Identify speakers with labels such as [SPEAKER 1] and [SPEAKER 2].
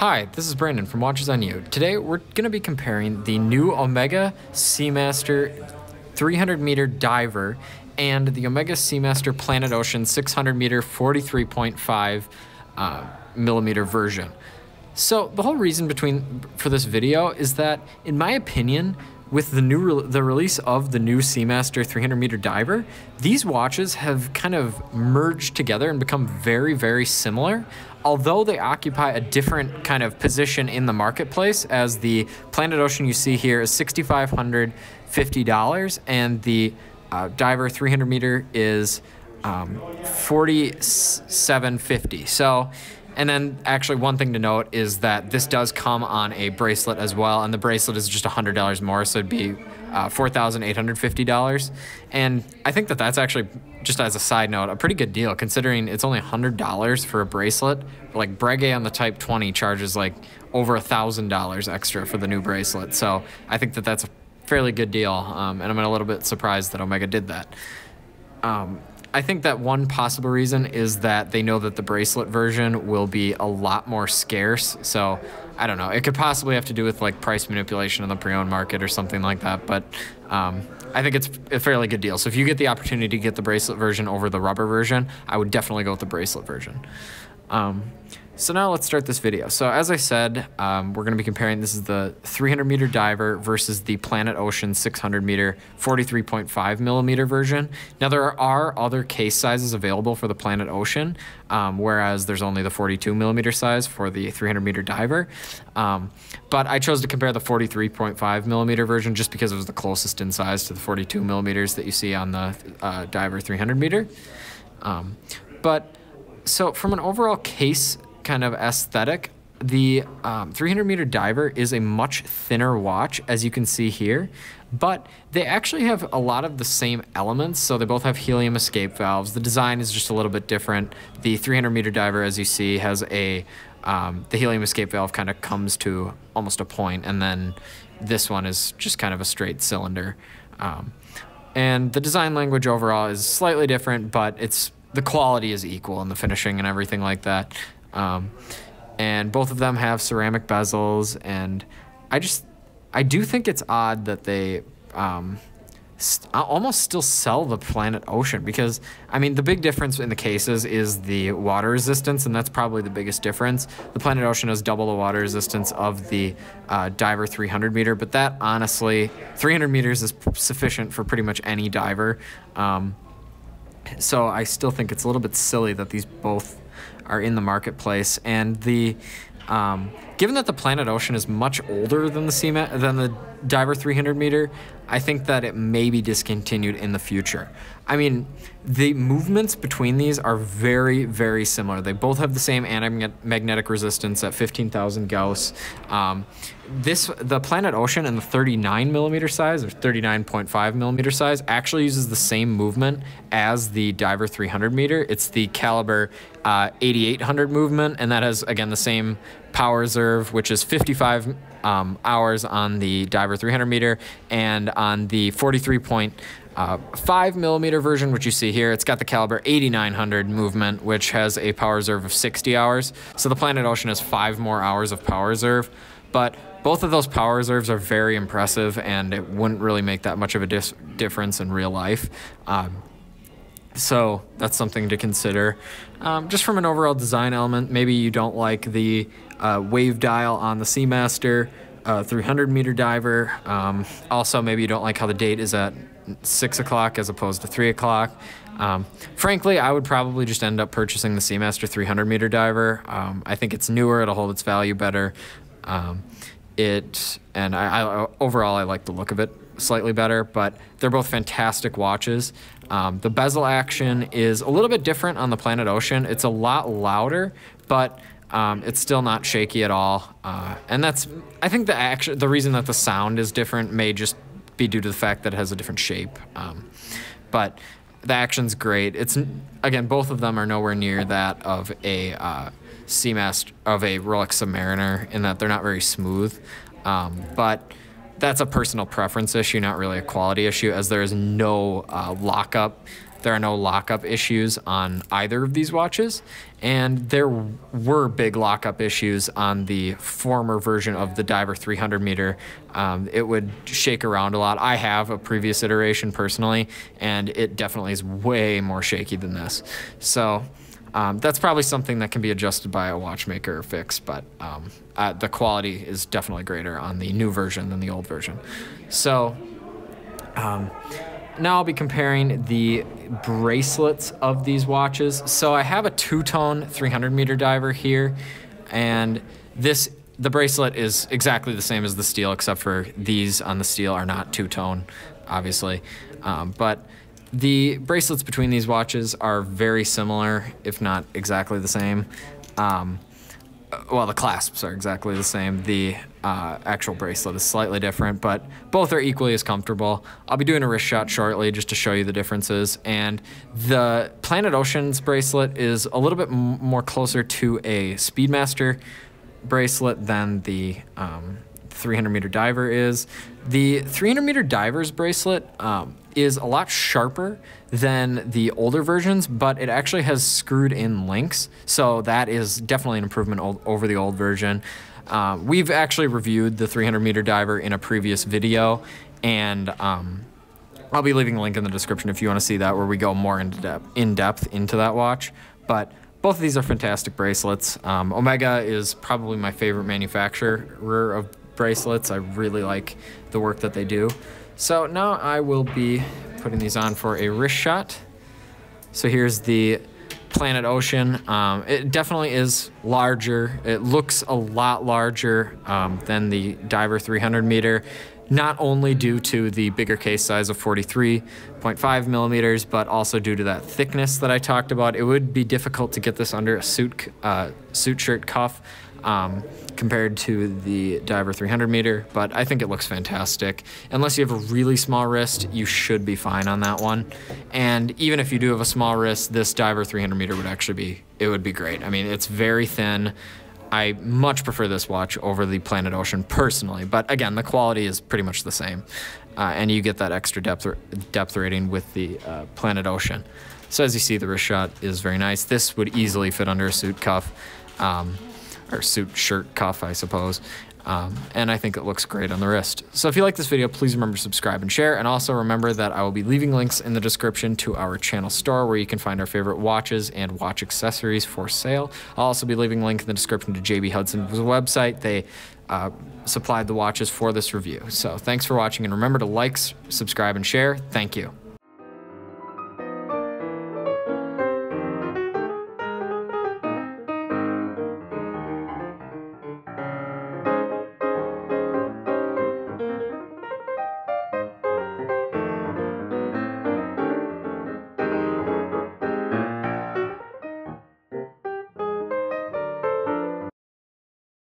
[SPEAKER 1] Hi, this is Brandon from Watches on You. Today we're going to be comparing the new Omega Seamaster 300 meter diver and the Omega Seamaster Planet Ocean 600 meter 43.5 millimeter version. So the whole reason for this video is that, in my opinion, with the release of the new Seamaster 300 meter diver, these watches have kind of merged together and become very, very similar. Although they occupy a different kind of position in the marketplace, as the Planet Ocean you see here is $6,550 and the diver 300 meter is $4,750. So, and then actually one thing to note is that this does come on a bracelet as well, and the bracelet is just $100 more, so it'd be $4,850. And I think that that's actually, just as a side note, a pretty good deal considering it's only $100 for a bracelet. Like Breguet on the Type 20 charges like over $1,000 extra for the new bracelet. So I think that that's a fairly good deal, and I'm a little bit surprised that Omega did that. I think that one possible reason is that they know that the bracelet version will be a lot more scarce. So I don't know. It could possibly have to do with like price manipulation in the pre-owned market or something like that. But I think it's a fairly good deal. So if you get the opportunity to get the bracelet version over the rubber version, I would definitely go with the bracelet version. So now let's start this video. So as I said, we're going to be comparing, this is the 300 meter diver versus the Planet Ocean 600 meter 43.5 millimeter version. Now there are other case sizes available for the Planet Ocean, whereas there's only the 42 millimeter size for the 300 meter diver. But I chose to compare the 43.5 millimeter version just because it was the closest in size to the 42 millimeters that you see on the diver 300 meter. So from an overall case kind of aesthetic, the 300 meter diver is a much thinner watch, as you can see here, but they actually have a lot of the same elements. So they both have helium escape valves. The design is just a little bit different. The 300 meter diver, as you see, has the helium escape valve kind of comes to almost a point, and then this one is just kind of a straight cylinder. And the design language overall is slightly different, but the quality is equal in the finishing and everything like that. And both of them have ceramic bezels, and I do think it's odd that they almost still sell the Planet Ocean, because I mean the big difference in the cases is the water resistance, and that's probably the biggest difference. The Planet Ocean has double the water resistance of the diver 300 meter, but that honestly 300 meters is sufficient for pretty much any diver. So I still think it's a little bit silly that these both are in the marketplace, and given that the Planet Ocean is much older than the diver 300 meter, I think that it may be discontinued in the future. I mean, the movements between these are very, very similar. They both have the same anti-magnetic resistance at 15,000 Gauss. The Planet Ocean in the 39 millimeter size, or 39.5 millimeter size, actually uses the same movement as the diver 300 meter. It's the caliber 8800 movement, and that has, again, the same power reserve, which is 55 hours on the diver 300 meter, and on the 43.5 millimeter version, which you see here, it's got the caliber 8900 movement, which has a power reserve of 60 hours. So the Planet Ocean has 5 more hours of power reserve, but both of those power reserves are very impressive, and it wouldn't really make that much of a difference in real life. So that's something to consider. Just from an overall design element, maybe you don't like the wave dial on the Seamaster 300 meter diver. Also, maybe you don't like how the date is at 6 o'clock as opposed to 3 o'clock. Frankly, I would probably just end up purchasing the Seamaster 300 meter diver. I think it's newer, it'll hold its value better. Overall, I like the look of it slightly better, but they're both fantastic watches. The bezel action is a little bit different on the Planet Ocean. It's a lot louder, but it's still not shaky at all. And I think the reason that the sound is different may just be due to the fact that it has a different shape. But the action's great. Again, both of them are nowhere near that of a Seamaster, of a Rolex Submariner, in that they're not very smooth. But that's a personal preference issue, not really a quality issue, as there is no lockup There are no lockup issues on either of these watches, and there were big lockup issues on the former version of the Diver 300 meter. It would shake around a lot. I have a previous iteration personally, and it definitely is way more shaky than this. So that's probably something that can be adjusted by a watchmaker or fixed, but the quality is definitely greater on the new version than the old version. So now I'll be comparing the bracelets of these watches. So I have a two-tone 300 meter diver here, and the bracelet is exactly the same as the steel, except for these on the steel are not two-tone, obviously. But the bracelets between these watches are very similar, if not exactly the same. Well, the clasps are exactly the same. The actual bracelet is slightly different, but both are equally as comfortable. I'll be doing a wrist shot shortly just to show you the differences. And the Planet Ocean's bracelet is a little bit more closer to a Speedmaster bracelet than the 300 meter diver is. The 300 meter diver's bracelet is a lot sharper than the older versions, but it actually has screwed in links. So that is definitely an improvement over the old version. We've actually reviewed the 300 meter diver in a previous video, and I'll be leaving a link in the description if you want to see that, where we go more in depth into that watch. But both of these are fantastic bracelets. Omega is probably my favorite manufacturer of bracelets. I really like the work that they do. So now I will be putting these on for a wrist shot. So here's the Planet Ocean. It definitely is larger. It looks a lot larger than the Diver 300 meter, not only due to the bigger case size of 43.5 millimeters, but also due to that thickness that I talked about. It would be difficult to get this under a suit shirt cuff compared to the Diver 300 meter, but I think it looks fantastic. Unless you have a really small wrist, you should be fine on that one. And even if you do have a small wrist, this Diver 300 meter would actually be great. I mean, it's very thin. I much prefer this watch over the Planet Ocean personally, but again, the quality is pretty much the same. And you get that extra depth rating with the Planet Ocean. So as you see, the wrist shot is very nice. This would easily fit under a suit cuff. Or suit shirt cuff, I suppose. And I think it looks great on the wrist. So if you like this video, please remember to subscribe and share. And also remember that I will be leaving links in the description to our channel store, where you can find our favorite watches and watch accessories for sale. I'll also be leaving a link in the description to JB Hudson's website. They supplied the watches for this review. So thanks for watching, and remember to like, subscribe, and share. Thank you.